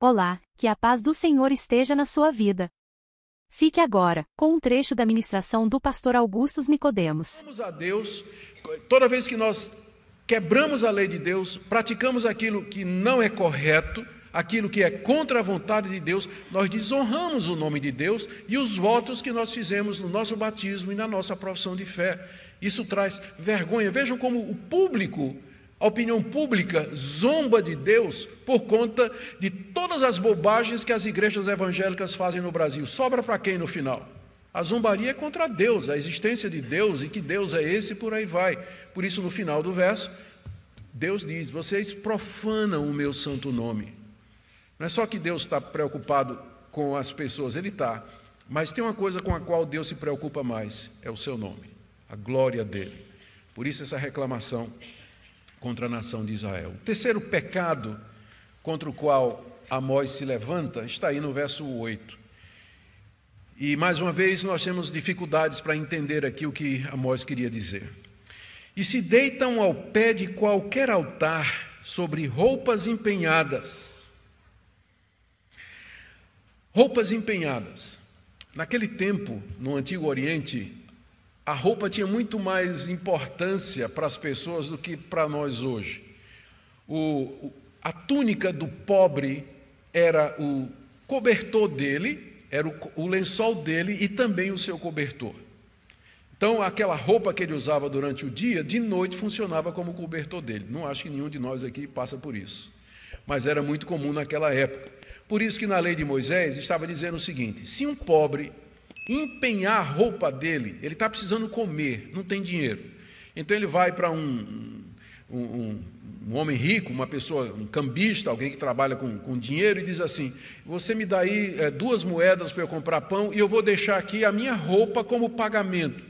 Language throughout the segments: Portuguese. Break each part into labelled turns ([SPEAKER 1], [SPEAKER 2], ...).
[SPEAKER 1] Olá, que a paz do Senhor esteja na sua vida. Fique agora com um trecho da ministração do pastor Augustus Nicodemos.
[SPEAKER 2] Vamos a Deus, toda vez que nós quebramos a lei de Deus, praticamos aquilo que não é correto, aquilo que é contra a vontade de Deus, nós desonramos o nome de Deus e os votos que nós fizemos no nosso batismo e na nossa profissão de fé. Isso traz vergonha. Vejam como o público, a opinião pública zomba de Deus por conta de todas as bobagens que as igrejas evangélicas fazem no Brasil. Sobra para quem no final? A zombaria é contra Deus, a existência de Deus e que Deus é esse e por aí vai. Por isso, no final do verso, Deus diz: vocês profanam o meu santo nome. Não é só que Deus está preocupado com as pessoas, Ele está, mas tem uma coisa com a qual Deus se preocupa mais, é o seu nome, a glória dele. Por isso essa reclamação contra a nação de Israel. O terceiro pecado contra o qual Amós se levanta está aí no verso 8. E mais uma vez nós temos dificuldades para entender aqui o que Amós queria dizer. E se deitam ao pé de qualquer altar sobre roupas empenhadas. Roupas empenhadas. Naquele tempo, no Antigo Oriente, a roupa tinha muito mais importância para as pessoas do que para nós hoje. A túnica do pobre era o cobertor dele, era o lençol dele e também o seu cobertor. Então, aquela roupa que ele usava durante o dia, de noite funcionava como cobertor dele. Não acho que nenhum de nós aqui passa por isso. Mas era muito comum naquela época. Por isso que na lei de Moisés estava dizendo o seguinte: se um pobre empenhar a roupa dele, ele está precisando comer, não tem dinheiro. Então ele vai para um homem rico, uma pessoa, um cambista, alguém que trabalha com dinheiro, e diz assim: você me dá aí 2 moedas para eu comprar pão e eu vou deixar aqui a minha roupa como pagamento.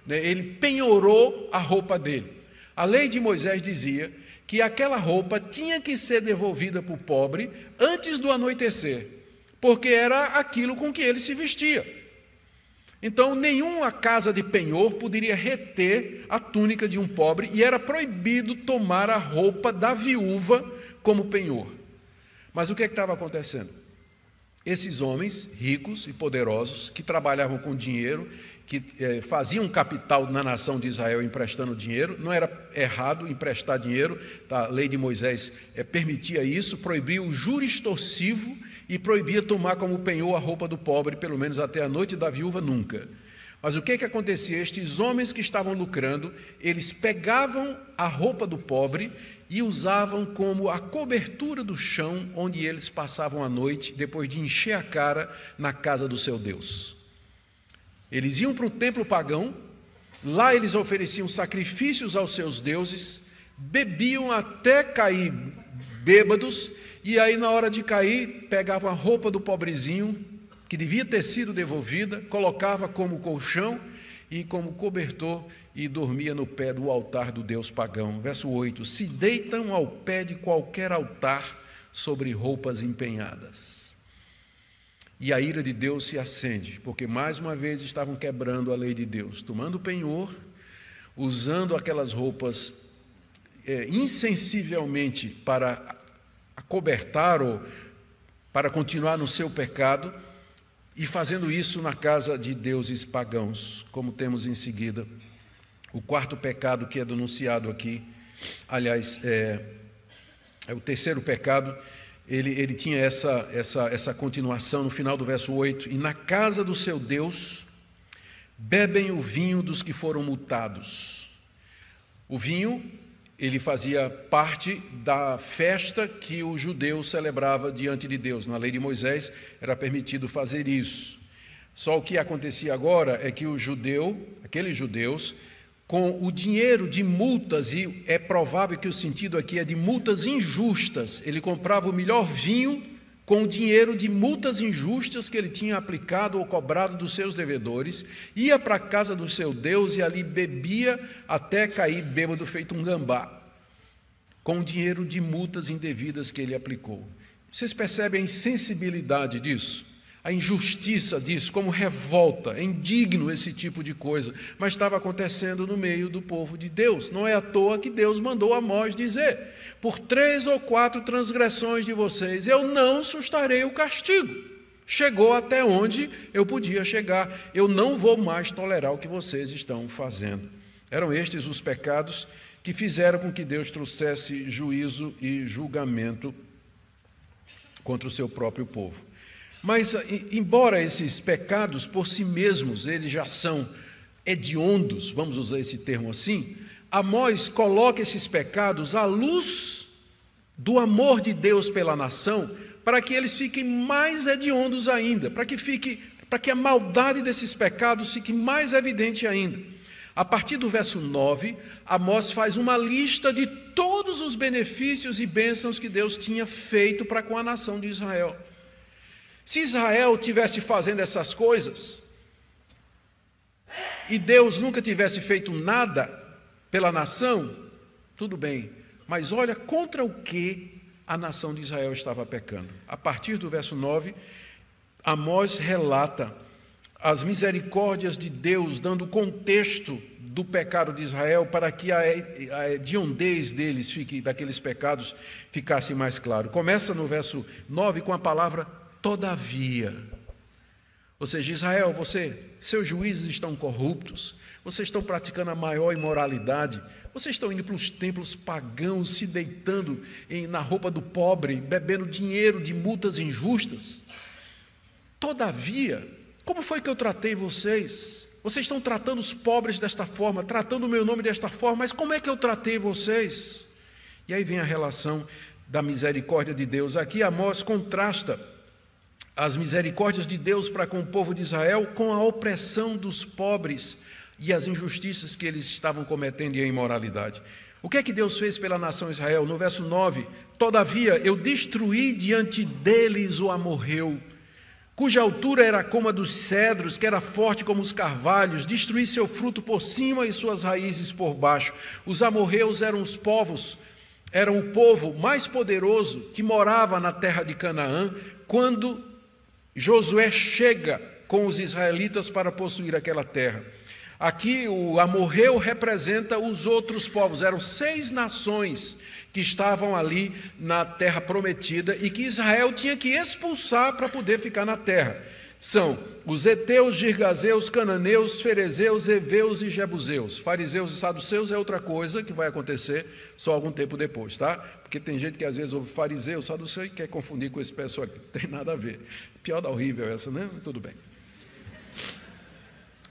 [SPEAKER 2] Ele penhorou a roupa dele. A lei de Moisés dizia que aquela roupa tinha que ser devolvida para o pobre antes do anoitecer, porque era aquilo com que ele se vestia. Então, nenhuma casa de penhor poderia reter a túnica de um pobre e era proibido tomar a roupa da viúva como penhor. Mas o que estava acontecendo? Esses homens ricos e poderosos que trabalhavam com dinheiro, que faziam capital na nação de Israel emprestando dinheiro, não era errado emprestar dinheiro, tá? A lei de Moisés permitia isso, proibia o juro extorsivo e proibia tomar como penhor a roupa do pobre, pelo menos até a noite da viúva, nunca. Mas o que acontecia? Estes homens que estavam lucrando, eles pegavam a roupa do pobre e usavam como a cobertura do chão onde eles passavam a noite, depois de encher a cara na casa do seu Deus. Eles iam para o templo pagão, lá eles ofereciam sacrifícios aos seus deuses, bebiam até cair bêbados, e aí na hora de cair, pegavam a roupa do pobrezinho, que devia ter sido devolvida, colocava como colchão e como cobertor e dormia no pé do altar do Deus pagão. Verso 8, se deitam ao pé de qualquer altar sobre roupas empenhadas. E a ira de Deus se acende, porque mais uma vez estavam quebrando a lei de Deus, tomando penhor, usando aquelas roupas insensivelmente para acobertar ou para continuar no seu pecado, e fazendo isso na casa de deuses pagãos, como temos em seguida. O quarto pecado que é denunciado aqui, aliás, é o terceiro pecado. Ele tinha essa continuação no final do verso 8, e na casa do seu Deus bebem o vinho dos que foram multados. O vinho, ele fazia parte da festa que o judeu celebrava diante de Deus. Na lei de Moisés era permitido fazer isso. Só o que acontecia agora é que aqueles judeus, com o dinheiro de multas, e é provável que o sentido aqui é de multas injustas, ele comprava o melhor vinho com o dinheiro de multas injustas que ele tinha aplicado ou cobrado dos seus devedores, ia para a casa do seu Deus e ali bebia até cair bêbado feito um gambá, com o dinheiro de multas indevidas que ele aplicou. Vocês percebem a insensibilidade disso? a injustiça disso, como revolta, é indigno esse tipo de coisa, mas estava acontecendo no meio do povo de Deus. Não é à toa que Deus mandou Amós dizer: por 3 ou 4 transgressões de vocês, eu não sustarei o castigo. Chegou até onde eu podia chegar, eu não vou mais tolerar o que vocês estão fazendo. Eram estes os pecados que fizeram com que Deus trouxesse juízo e julgamento contra o seu próprio povo. Mas, embora esses pecados por si mesmos, eles já são hediondos, vamos usar esse termo assim, Amós coloca esses pecados à luz do amor de Deus pela nação, para que eles fiquem mais hediondos ainda, para que a maldade desses pecados fique mais evidente ainda. A partir do verso 9, Amós faz uma lista de todos os benefícios e bênçãos que Deus tinha feito para com a nação de Israel. Se Israel tivesse fazendo essas coisas e Deus nunca tivesse feito nada pela nação, tudo bem, mas olha contra o que a nação de Israel estava pecando. A partir do verso 9, Amós relata as misericórdias de Deus, dando contexto do pecado de Israel para que a hediondez daqueles pecados ficasse mais claro. Começa no verso 9 com a palavra todavia. Ou seja, Israel, seus juízes estão corruptos, vocês estão praticando a maior imoralidade, vocês estão indo para os templos pagãos, se deitando na roupa do pobre, bebendo dinheiro de multas injustas. Todavia, como foi que eu tratei vocês? Vocês estão tratando os pobres desta forma, tratando o meu nome desta forma, mas como é que eu tratei vocês? E aí vem a relação da misericórdia de Deus. Aqui Amós contrasta as misericórdias de Deus para com o povo de Israel com a opressão dos pobres e as injustiças que eles estavam cometendo e a imoralidade. O que é que Deus fez pela nação de Israel? No verso 9, todavia eu destruí diante deles o amorreu, cuja altura era como a dos cedros, que era forte como os carvalhos, destruí seu fruto por cima e suas raízes por baixo. Os amorreus eram o povo mais poderoso que morava na terra de Canaã, quando Josué chega com os israelitas para possuir aquela terra. Aqui o amorreu representa os outros povos, eram 6 nações que estavam ali na terra prometida e que Israel tinha que expulsar para poder ficar na terra. São os heteus, girgazeus, cananeus, ferezeus, heveus e jebuseus. Fariseus e saduceus é outra coisa que vai acontecer só algum tempo depois, tá? Porque tem gente que às vezes ouve fariseu, saduceu e quer confundir com esse pessoal aqui. Não tem nada a ver. Pior da horrível essa, né? Tudo bem.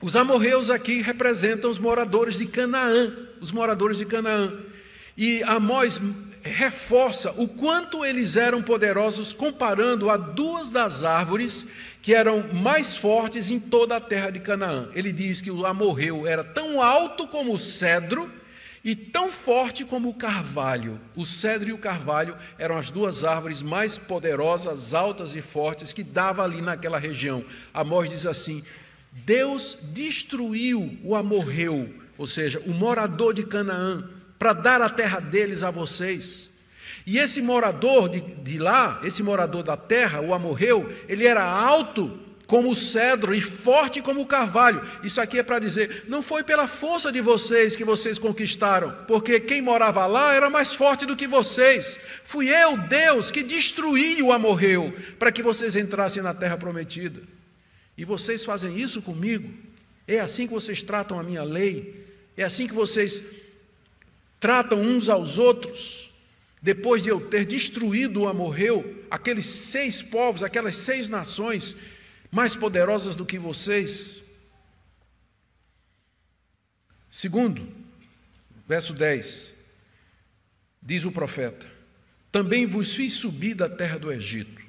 [SPEAKER 2] Os amorreus aqui representam os moradores de Canaã, E Amós reforça o quanto eles eram poderosos comparando a 2 das árvores que eram mais fortes em toda a terra de Canaã. Ele diz que o amorreu era tão alto como o cedro e tão forte como o carvalho. O cedro e o carvalho eram as 2 árvores mais poderosas, altas e fortes que dava ali naquela região. Amós diz assim: Deus destruiu o amorreu, ou seja, o morador de Canaã, para dar a terra deles a vocês. E esse morador de lá, esse morador da terra, o amorreu, ele era alto como o cedro e forte como o carvalho. Isso aqui é para dizer, não foi pela força de vocês que vocês conquistaram, porque quem morava lá era mais forte do que vocês. Fui eu, Deus, que destruí o amorreu para que vocês entrassem na terra prometida. E vocês fazem isso comigo? É assim que vocês tratam a minha lei? É assim que vocês tratam uns aos outros? Depois de eu ter destruído o amorreu, aqueles 6 povos, aquelas 6 nações mais poderosas do que vocês. Segundo, verso 10, diz o profeta: também vos fiz subir da terra do Egito.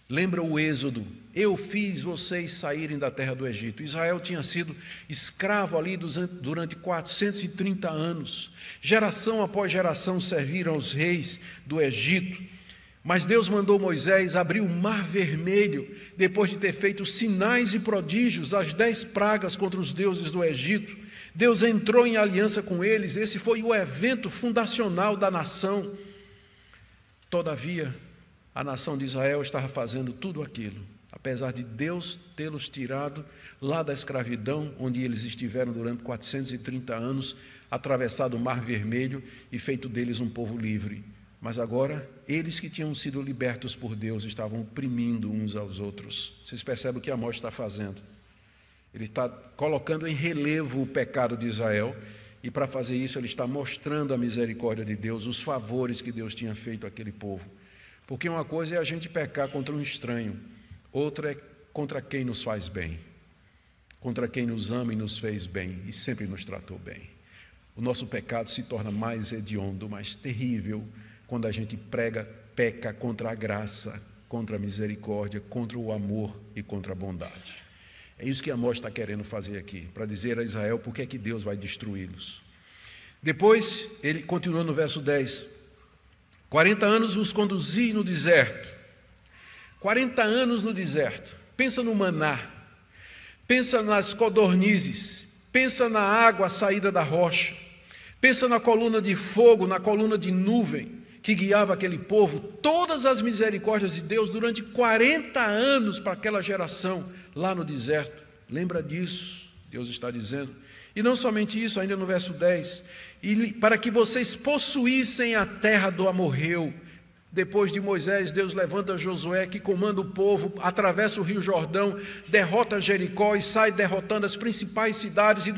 [SPEAKER 2] Lembra o Êxodo? Eu fiz vocês saírem da terra do Egito. Israel tinha sido escravo ali durante 430 anos. Geração após geração serviram aos reis do Egito. Mas Deus mandou Moisés abrir o Mar Vermelho, depois de ter feito sinais e prodígios, as 10 pragas contra os deuses do Egito. Deus entrou em aliança com eles, esse foi o evento fundacional da nação. Todavia, a nação de Israel estava fazendo tudo aquilo apesar de Deus tê-los tirado lá da escravidão, onde eles estiveram durante 430 anos, atravessado o Mar Vermelho e feito deles um povo livre. Mas agora, eles que tinham sido libertos por Deus estavam oprimindo uns aos outros. Vocês percebem o que Amós está fazendo? Ele está colocando em relevo o pecado de Israel, e para fazer isso ele está mostrando a misericórdia de Deus, os favores que Deus tinha feito àquele povo. Porque uma coisa é a gente pecar contra um estranho, outra é contra quem nos faz bem, contra quem nos ama e nos fez bem e sempre nos tratou bem. O nosso pecado se torna mais hediondo, mais terrível, quando a gente peca contra a graça, contra a misericórdia, contra o amor e contra a bondade. É isso que Amós está querendo fazer aqui, para dizer a Israel por que é que Deus vai destruí-los. Depois, ele continua no verso 10. 40 anos os conduzi no deserto. 40 anos no deserto. Pensa no maná, pensa nas codornizes, pensa na água saída da rocha, pensa na coluna de fogo, na coluna de nuvem que guiava aquele povo, todas as misericórdias de Deus durante 40 anos para aquela geração lá no deserto. Lembra disso, Deus está dizendo. E não somente isso, ainda no verso 10, para que vocês possuíssem a terra do amorreu. Depois de Moisés, Deus levanta Josué, que comanda o povo, atravessa o rio Jordão, derrota Jericó e sai derrotando as principais cidades. E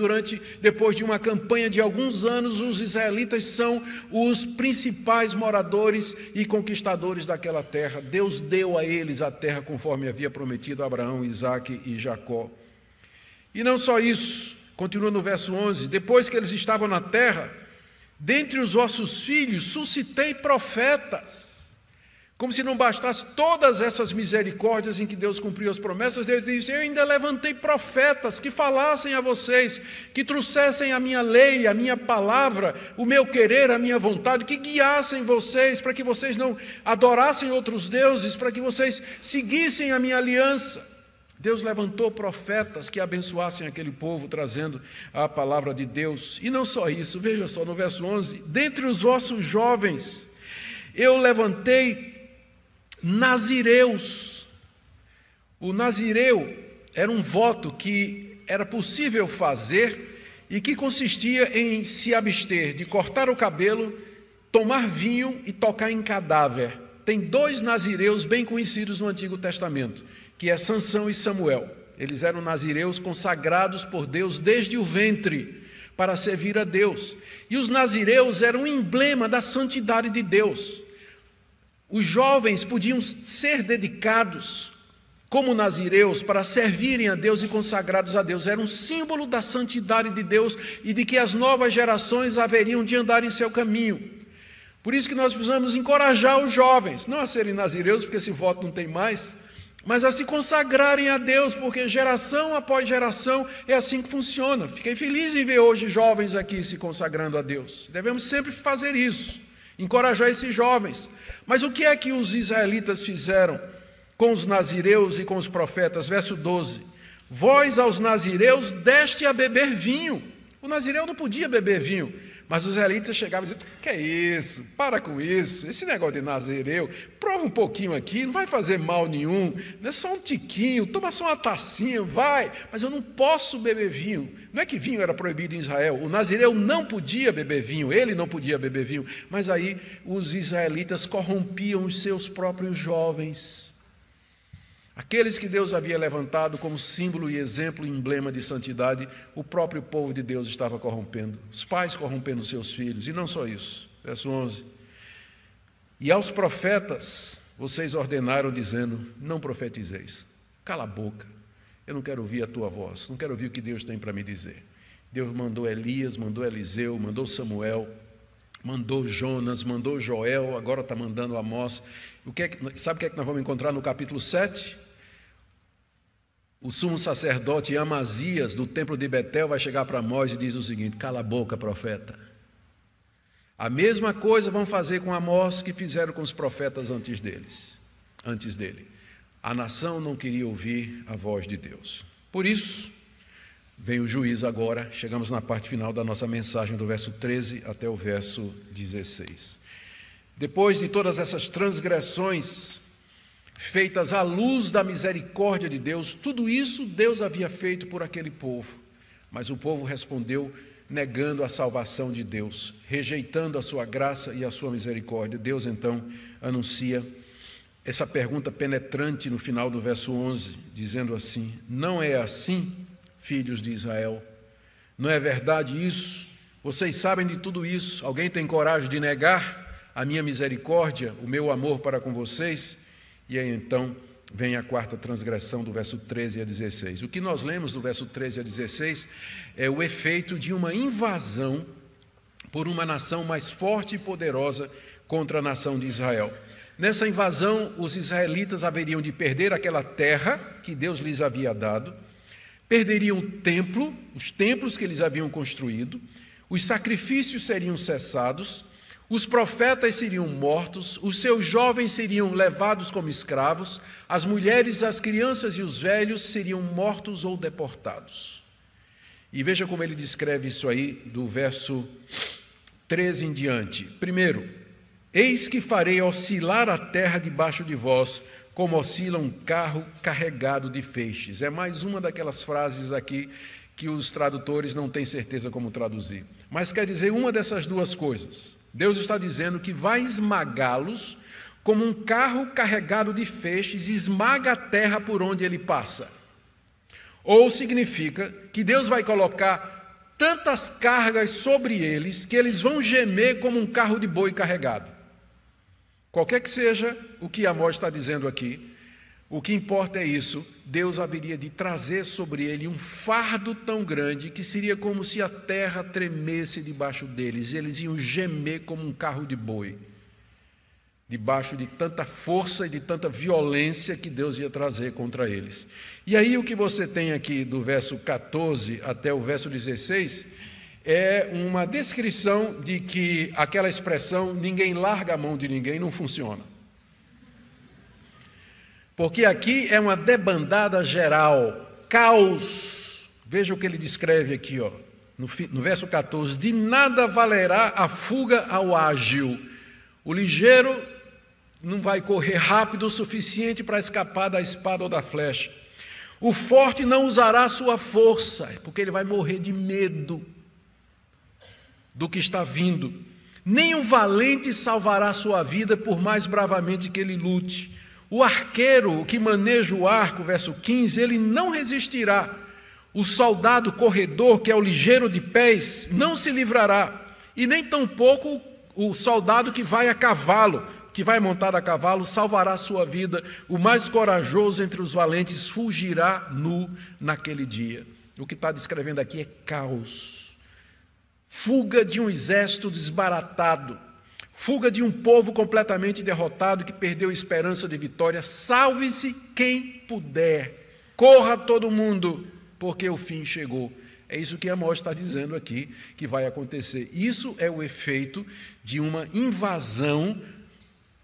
[SPEAKER 2] depois de uma campanha de alguns anos, os israelitas são os principais moradores e conquistadores daquela terra. Deus deu a eles a terra conforme havia prometido a Abraão, Isaque e Jacó. E não só isso, continua no verso 11, depois que eles estavam na terra, dentre os vossos filhos suscitei profetas. Como se não bastasse todas essas misericórdias em que Deus cumpriu as promessas, Deus disse, eu ainda levantei profetas que falassem a vocês, que trouxessem a minha lei, a minha palavra, o meu querer, a minha vontade, que guiassem vocês, para que vocês não adorassem outros deuses, para que vocês seguissem a minha aliança. Deus levantou profetas que abençoassem aquele povo, trazendo a palavra de Deus. E não só isso, veja só no verso 11, dentre os vossos jovens, eu levantei nazireus. O nazireu era um voto que era possível fazer e que consistia em se abster de cortar o cabelo, tomar vinho e tocar em cadáver. Tem dois nazireus bem conhecidos no Antigo Testamento, que é Sansão e Samuel. Eles eram nazireus consagrados por Deus desde o ventre para servir a Deus. E os nazireus eram um emblema da santidade de Deus. Os jovens podiam ser dedicados como nazireus para servirem a Deus e consagrados a Deus. Era um símbolo da santidade de Deus e de que as novas gerações haveriam de andar em seu caminho. Por isso que nós precisamos encorajar os jovens, não a serem nazireus, porque esse voto não tem mais, mas a se consagrarem a Deus, porque geração após geração é assim que funciona. Fiquei feliz em ver hoje jovens aqui se consagrando a Deus. Devemos sempre fazer isso, encorajar esses jovens. Mas o que é que os israelitas fizeram com os nazireus e com os profetas? Verso 12, vós aos nazireus deste a beber vinho. O nazireu não podia beber vinho, mas os israelitas chegavam e diziam, que é isso, para com isso, esse negócio de nazireu, prova um pouquinho aqui, não vai fazer mal nenhum, não é só um tiquinho, toma só uma tacinha, vai, mas eu não posso beber vinho. Não é que vinho era proibido em Israel, o nazireu não podia beber vinho, ele não podia beber vinho, mas aí os israelitas corrompiam os seus próprios jovens. Aqueles que Deus havia levantado como símbolo e exemplo e emblema de santidade, o próprio povo de Deus estava corrompendo, os pais corrompendo seus filhos, e não só isso. Verso 11, e aos profetas vocês ordenaram dizendo, não profetizeis, cala a boca, eu não quero ouvir a tua voz, não quero ouvir o que Deus tem para me dizer. Deus mandou Elias, mandou Eliseu, mandou Samuel, mandou Jonas, mandou Joel, agora está mandando Amós. Sabe o que é que nós vamos encontrar no capítulo 7? O sumo sacerdote Amazias, do templo de Betel, vai chegar para Amós e diz o seguinte, cala a boca, profeta. A mesma coisa vão fazer com Amós que fizeram com os profetas antes dele. A nação não queria ouvir a voz de Deus. Por isso, vem o juízo agora, chegamos na parte final da nossa mensagem, do verso 13 até o verso 16. Depois de todas essas transgressões feitas à luz da misericórdia de Deus. Tudo isso Deus havia feito por aquele povo, mas o povo respondeu negando a salvação de Deus, rejeitando a sua graça e a sua misericórdia. Deus então anuncia essa pergunta penetrante no final do verso 11, dizendo assim: não é assim, filhos de Israel? Não é verdade isso? Vocês sabem de tudo isso. Alguém tem coragem de negar a minha misericórdia, o meu amor para com vocês? E aí então vem a quarta transgressão do verso 13 a 16. O que nós lemos do verso 13 a 16 é o efeito de uma invasão por uma nação mais forte e poderosa contra a nação de Israel. Nessa invasão, os israelitas haveriam de perder aquela terra que Deus lhes havia dado, perderiam o templo, os templos que eles haviam construído, os sacrifícios seriam cessados, os profetas seriam mortos, os seus jovens seriam levados como escravos, as mulheres, as crianças e os velhos seriam mortos ou deportados. E veja como ele descreve isso aí, do verso 13 em diante. Primeiro, eis que farei oscilar a terra debaixo de vós, como oscila um carro carregado de feixes. É mais uma daquelas frases aqui que os tradutores não têm certeza como traduzir. Mas quer dizer uma dessas duas coisas. Deus está dizendo que vai esmagá-los como um carro carregado de feixes esmaga a terra por onde ele passa. Ou significa que Deus vai colocar tantas cargas sobre eles que eles vão gemer como um carro de boi carregado. Qualquer que seja o que Amós está dizendo aqui, o que importa é isso: Deus haveria de trazer sobre ele um fardo tão grande que seria como se a terra tremesse debaixo deles. Eles iam gemer como um carro de boi, debaixo de tanta força e de tanta violência que Deus ia trazer contra eles. E aí o que você tem aqui do verso 14 até o verso 16 é uma descrição de que aquela expressão "ninguém larga a mão de ninguém" não funciona. Porque aqui é uma debandada geral, caos. Veja o que ele descreve aqui, ó, no verso 14: de nada valerá a fuga ao ágil. O ligeiro não vai correr rápido o suficiente para escapar da espada ou da flecha. O forte não usará sua força, porque ele vai morrer de medo do que está vindo. Nem o valente salvará sua vida, por mais bravamente que ele lute. O arqueiro, o que maneja o arco, verso 15, ele não resistirá. O soldado corredor, que é o ligeiro de pés, não se livrará. E nem tampouco o soldado que vai a cavalo, que vai montado a cavalo, salvará sua vida. O mais corajoso entre os valentes fugirá nu naquele dia. O que está descrevendo aqui é caos. Fuga de um exército desbaratado. Fuga de um povo completamente derrotado que perdeu a esperança de vitória. Salve-se quem puder. Corra todo mundo, porque o fim chegou. É isso que Amós está dizendo aqui que vai acontecer. Isso é o efeito de uma invasão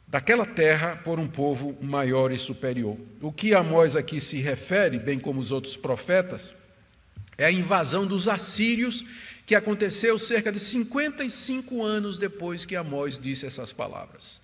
[SPEAKER 2] daquela terra por um povo maior e superior. O que Amós aqui se refere, bem como os outros profetas, é a invasão dos assírios, que aconteceu cerca de 55 anos depois que Amós disse essas palavras.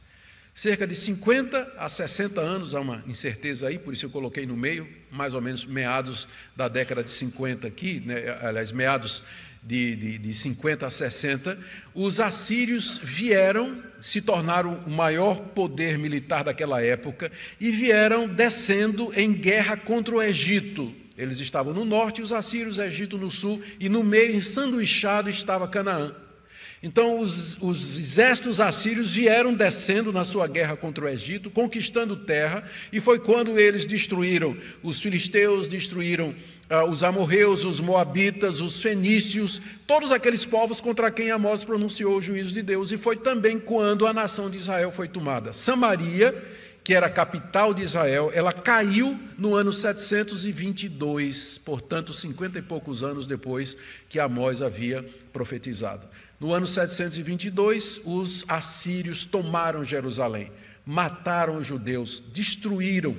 [SPEAKER 2] Cerca de 50 a 60 anos, há uma incerteza aí, por isso eu coloquei no meio, mais ou menos meados da década de 50 aqui, né, aliás, meados de 50 a 60, os assírios vieram, se tornaram o maior poder militar daquela época e vieram descendo em guerra contra o Egito. Eles estavam no norte, os assírios, o Egito no sul, e no meio, ensanduichado, estava Canaã. Então, os exércitos assírios vieram descendo na sua guerra contra o Egito, conquistando terra, e foi quando eles destruíram os filisteus, destruíram os amorreus, os moabitas, os fenícios, todos aqueles povos contra quem Amós pronunciou o juízo de Deus, e foi também quando a nação de Israel foi tomada. Samaria, que era a capital de Israel, ela caiu no ano 722, portanto, 50 e poucos anos depois que Amós havia profetizado. No ano 722, os assírios tomaram Jerusalém, mataram os judeus, destruíram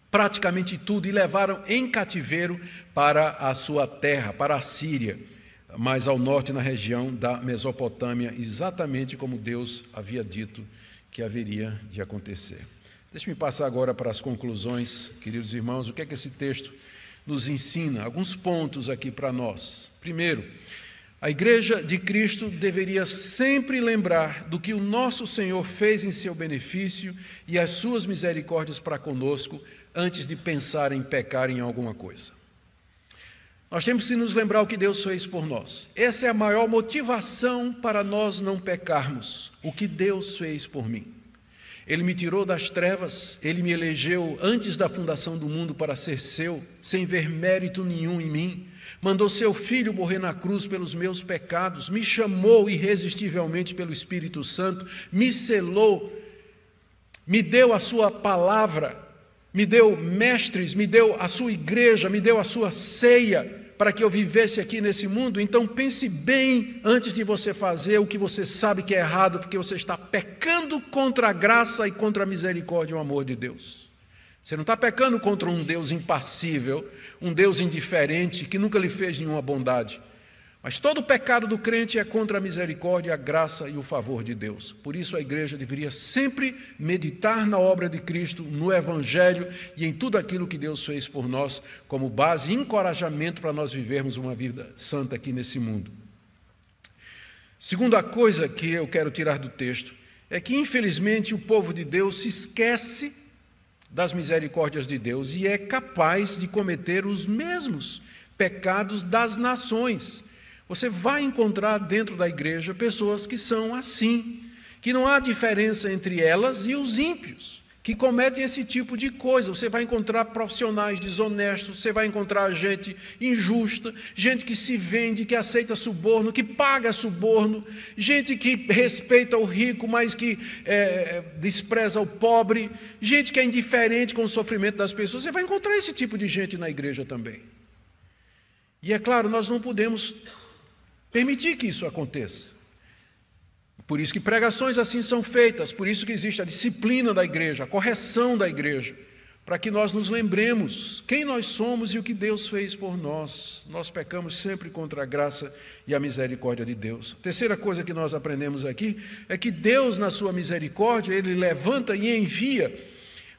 [SPEAKER 2] praticamente tudo e levaram em cativeiro para a sua terra, para a Síria, mais ao norte, na região da Mesopotâmia, exatamente como Deus havia dito que haveria de acontecer. Deixe-me passar agora para as conclusões, queridos irmãos. O que é que esse texto nos ensina? Alguns pontos aqui para nós. Primeiro, a Igreja de Cristo deveria sempre lembrar do que o nosso Senhor fez em seu benefício e as suas misericórdias para conosco, antes de pensar em pecar em alguma coisa. Nós temos que nos lembrar o que Deus fez por nós. Essa é a maior motivação para nós não pecarmos, o que Deus fez por mim. Ele me tirou das trevas, Ele me elegeu antes da fundação do mundo para ser seu, sem ver mérito nenhum em mim. Mandou seu Filho morrer na cruz pelos meus pecados, me chamou irresistivelmente pelo Espírito Santo, me selou, me deu a sua palavra, me deu mestres, me deu a sua igreja, me deu a sua ceia, para que eu vivesse aqui nesse mundo. Então pense bem antes de você fazer o que você sabe que é errado, porque você está pecando contra a graça e contra a misericórdia e o amor de Deus. Você não está pecando contra um Deus impassível, um Deus indiferente, que nunca lhe fez nenhuma bondade. Mas todo o pecado do crente é contra a misericórdia, a graça e o favor de Deus. Por isso a igreja deveria sempre meditar na obra de Cristo, no Evangelho e em tudo aquilo que Deus fez por nós, como base e encorajamento para nós vivermos uma vida santa aqui nesse mundo. Segunda coisa que eu quero tirar do texto é que, infelizmente, o povo de Deus se esquece das misericórdias de Deus e é capaz de cometer os mesmos pecados das nações. Você vai encontrar dentro da igreja pessoas que são assim, que não há diferença entre elas e os ímpios, que cometem esse tipo de coisa. Você vai encontrar profissionais desonestos, você vai encontrar gente injusta, gente que se vende, que aceita suborno, que paga suborno, gente que respeita o rico, mas que despreza o pobre, gente que é indiferente com o sofrimento das pessoas. Você vai encontrar esse tipo de gente na igreja também. E é claro, nós não podemos permitir que isso aconteça. Por isso que pregações assim são feitas, por isso que existe a disciplina da igreja, a correção da igreja, para que nós nos lembremos quem nós somos e o que Deus fez por nós. Nós pecamos sempre contra a graça e a misericórdia de Deus. A terceira coisa que nós aprendemos aqui é que Deus, na sua misericórdia, Ele levanta e envia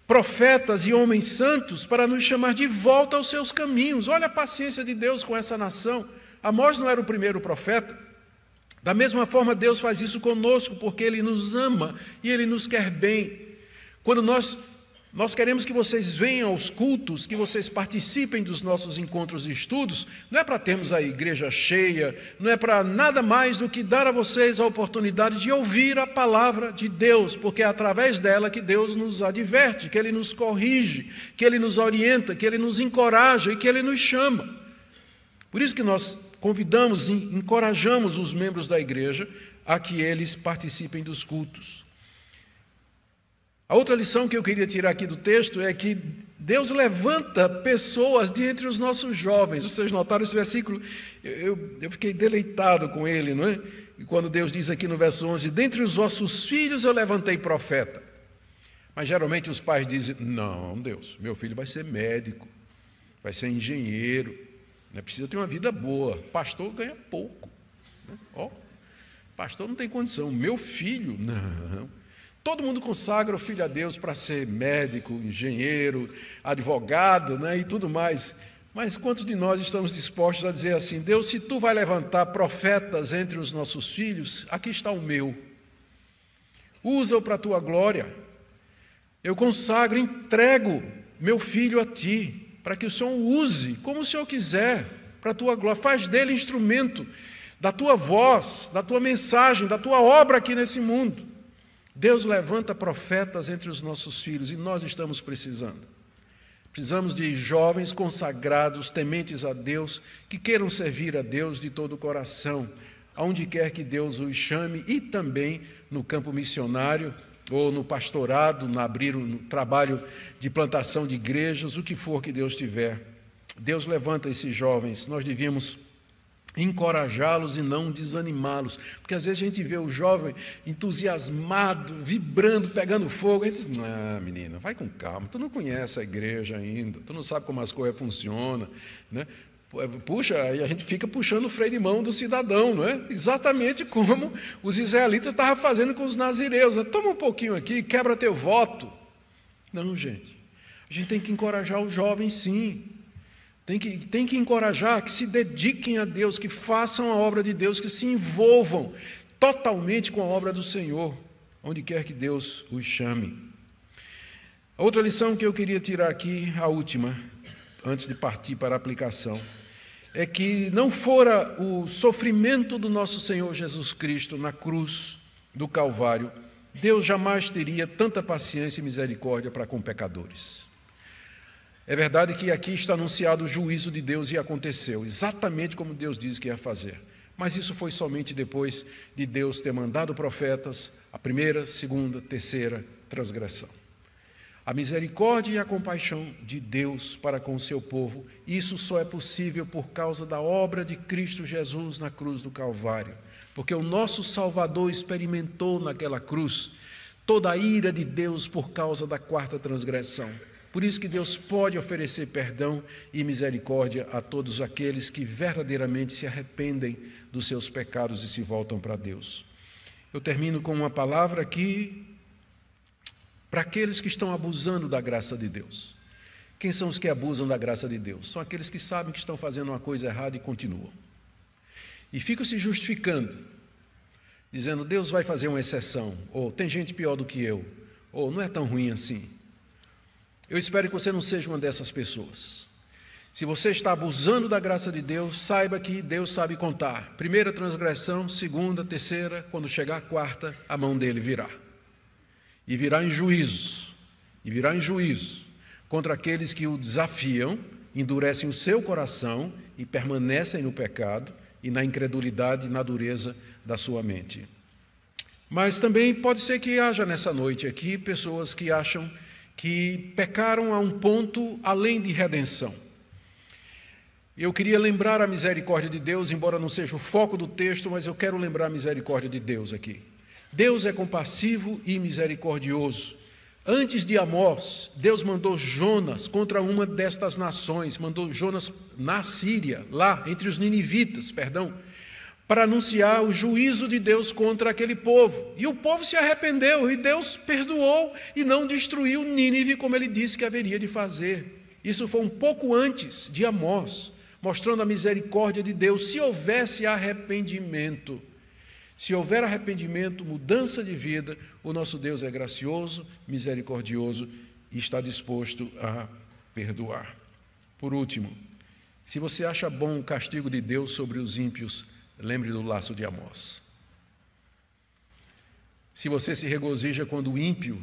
[SPEAKER 2] profetas e homens santos para nos chamar de volta aos seus caminhos. Olha a paciência de Deus com essa nação. Amós não era o primeiro profeta. Da mesma forma, Deus faz isso conosco, porque Ele nos ama e Ele nos quer bem. Quando nós queremos que vocês venham aos cultos, que vocês participem dos nossos encontros e estudos, não é para termos a igreja cheia, não é para nada mais do que dar a vocês a oportunidade de ouvir a palavra de Deus, porque é através dela que Deus nos adverte, que Ele nos corrige, que Ele nos orienta, que Ele nos encoraja e que Ele nos chama. Por isso que nós convidamos e encorajamos os membros da igreja a que eles participem dos cultos. A outra lição que eu queria tirar aqui do texto é que Deus levanta pessoas de entre os nossos jovens. Vocês notaram esse versículo? Eu fiquei deleitado com ele, não é? E quando Deus diz aqui no verso 11, dentre os vossos filhos eu levantei profeta. Mas geralmente os pais dizem, não, Deus, meu filho vai ser médico, vai ser engenheiro, precisa ter uma vida boa, pastor ganha pouco. Pastor não tem condição, meu filho, não. Todo mundo consagra o filho a Deus para ser médico, engenheiro, advogado, e tudo mais. Mas quantos de nós estamos dispostos a dizer assim, Deus, se Tu vai levantar profetas entre os nossos filhos, aqui está o meu. Usa-o para a Tua glória. Eu consagro, entrego meu filho a Ti, para que o Senhor use como o Senhor quiser, para a Tua glória. Faz dele instrumento da Tua voz, da Tua mensagem, da Tua obra aqui nesse mundo. Deus levanta profetas entre os nossos filhos e nós estamos precisando. Precisamos de jovens consagrados, tementes a Deus, que queiram servir a Deus de todo o coração, aonde quer que Deus os chame e também no campo missionário, ou no pastorado, no trabalho de plantação de igrejas, o que for que Deus tiver. Deus levanta esses jovens, nós devíamos encorajá-los e não desanimá-los, porque às vezes a gente vê o jovem entusiasmado, vibrando, pegando fogo, a gente diz, não, menina, vai com calma, tu não conhece a igreja ainda, tu não sabe como as coisas funcionam, né? Puxa, aí a gente fica puxando o freio de mão do cidadão, não é? Exatamente como os israelitas estavam fazendo com os nazireus. Toma um pouquinho aqui, quebra teu voto. Não, gente. A gente tem que encorajar os jovens, sim. Tem que encorajar que se dediquem a Deus, que façam a obra de Deus, que se envolvam totalmente com a obra do Senhor, onde quer que Deus os chame. A outra lição que eu queria tirar aqui, a última, antes de partir para a aplicação, é que não fora o sofrimento do nosso Senhor Jesus Cristo na cruz do Calvário, Deus jamais teria tanta paciência e misericórdia para com pecadores. É verdade que aqui está anunciado o juízo de Deus e aconteceu, exatamente como Deus disse que ia fazer. Mas isso foi somente depois de Deus ter mandado profetas, a primeira, segunda, terceira transgressão. A misericórdia e a compaixão de Deus para com o seu povo, isso só é possível por causa da obra de Cristo Jesus na cruz do Calvário. Porque o nosso Salvador experimentou naquela cruz toda a ira de Deus por causa da quarta transgressão. Por isso que Deus pode oferecer perdão e misericórdia a todos aqueles que verdadeiramente se arrependem dos seus pecados e se voltam para Deus. Eu termino com uma palavra aqui para aqueles que estão abusando da graça de Deus. Quem são os que abusam da graça de Deus? São aqueles que sabem que estão fazendo uma coisa errada e continuam. E ficam se justificando, dizendo, Deus vai fazer uma exceção, ou tem gente pior do que eu, ou não é tão ruim assim. Eu espero que você não seja uma dessas pessoas. Se você está abusando da graça de Deus, saiba que Deus sabe contar. Primeira transgressão, segunda, terceira, quando chegar a quarta, a mão dele virá. E virá em juízo, contra aqueles que o desafiam, endurecem o seu coração e permanecem no pecado e na incredulidade e na dureza da sua mente. Mas também pode ser que haja nessa noite aqui pessoas que acham que pecaram a um ponto além de redenção. Eu queria lembrar a misericórdia de Deus, embora não seja o foco do texto, mas eu quero lembrar a misericórdia de Deus aqui. Deus é compassivo e misericordioso. Antes de Amós, Deus mandou Jonas contra uma destas nações, mandou Jonas na Síria, lá entre os ninivitas, para anunciar o juízo de Deus contra aquele povo. E o povo se arrependeu e Deus perdoou e não destruiu Nínive como ele disse que haveria de fazer. Isso foi um pouco antes de Amós, mostrando a misericórdia de Deus. Se houvesse arrependimento, se houver arrependimento, mudança de vida, o nosso Deus é gracioso, misericordioso e está disposto a perdoar. Por último, se você acha bom o castigo de Deus sobre os ímpios, lembre do laço de Amós. Se você se regozija quando o ímpio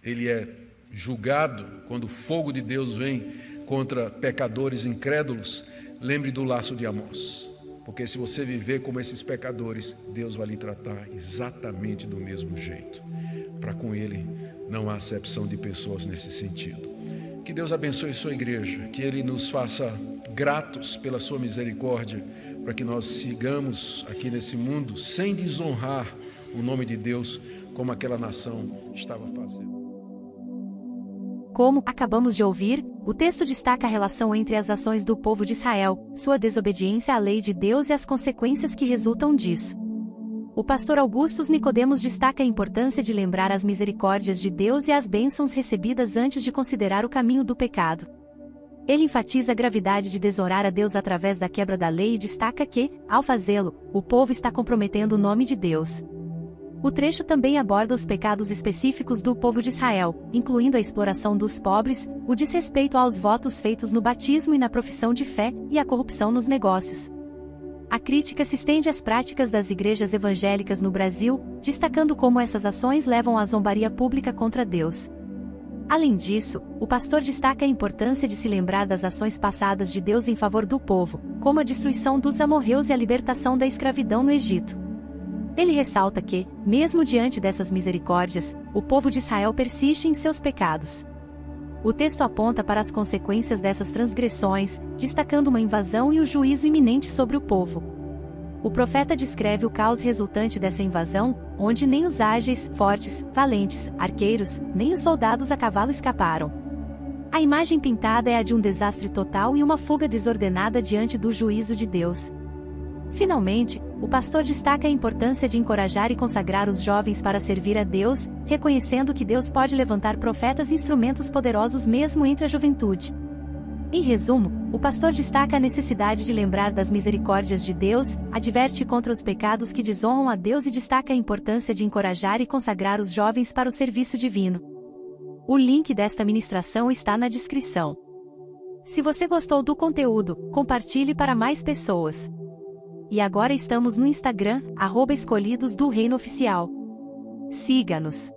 [SPEAKER 2] ele é julgado, quando o fogo de Deus vem contra pecadores incrédulos, lembre do laço de Amós. Porque se você viver como esses pecadores, Deus vai lhe tratar exatamente do mesmo jeito. Para com Ele não há acepção de pessoas nesse sentido. Que Deus abençoe sua igreja, que Ele nos faça gratos pela sua misericórdia, para que nós sigamos aqui nesse mundo sem desonrar o nome de Deus, como aquela nação estava fazendo.
[SPEAKER 1] Como acabamos de ouvir, o texto destaca a relação entre as ações do povo de Israel, sua desobediência à lei de Deus e as consequências que resultam disso. O pastor Augustus Nicodemos destaca a importância de lembrar as misericórdias de Deus e as bênçãos recebidas antes de considerar o caminho do pecado. Ele enfatiza a gravidade de desonrar a Deus através da quebra da lei e destaca que, ao fazê-lo, o povo está comprometendo o nome de Deus. O trecho também aborda os pecados específicos do povo de Israel, incluindo a exploração dos pobres, o desrespeito aos votos feitos no batismo e na profissão de fé, e a corrupção nos negócios. A crítica se estende às práticas das igrejas evangélicas no Brasil, destacando como essas ações levam à zombaria pública contra Deus. Além disso, o pastor destaca a importância de se lembrar das ações passadas de Deus em favor do povo, como a destruição dos amorreus e a libertação da escravidão no Egito. Ele ressalta que, mesmo diante dessas misericórdias, o povo de Israel persiste em seus pecados. O texto aponta para as consequências dessas transgressões, destacando uma invasão e o juízo iminente sobre o povo. O profeta descreve o caos resultante dessa invasão, onde nem os ágeis, fortes, valentes, arqueiros, nem os soldados a cavalo escaparam. A imagem pintada é a de um desastre total e uma fuga desordenada diante do juízo de Deus. Finalmente, o pastor destaca a importância de encorajar e consagrar os jovens para servir a Deus, reconhecendo que Deus pode levantar profetas e instrumentos poderosos mesmo entre a juventude. Em resumo, o pastor destaca a necessidade de lembrar das misericórdias de Deus, adverte contra os pecados que desonram a Deus e destaca a importância de encorajar e consagrar os jovens para o serviço divino. O link desta ministração está na descrição. Se você gostou do conteúdo, compartilhe para mais pessoas. E agora estamos no Instagram, @escolhidos do Reino Oficial. Siga-nos.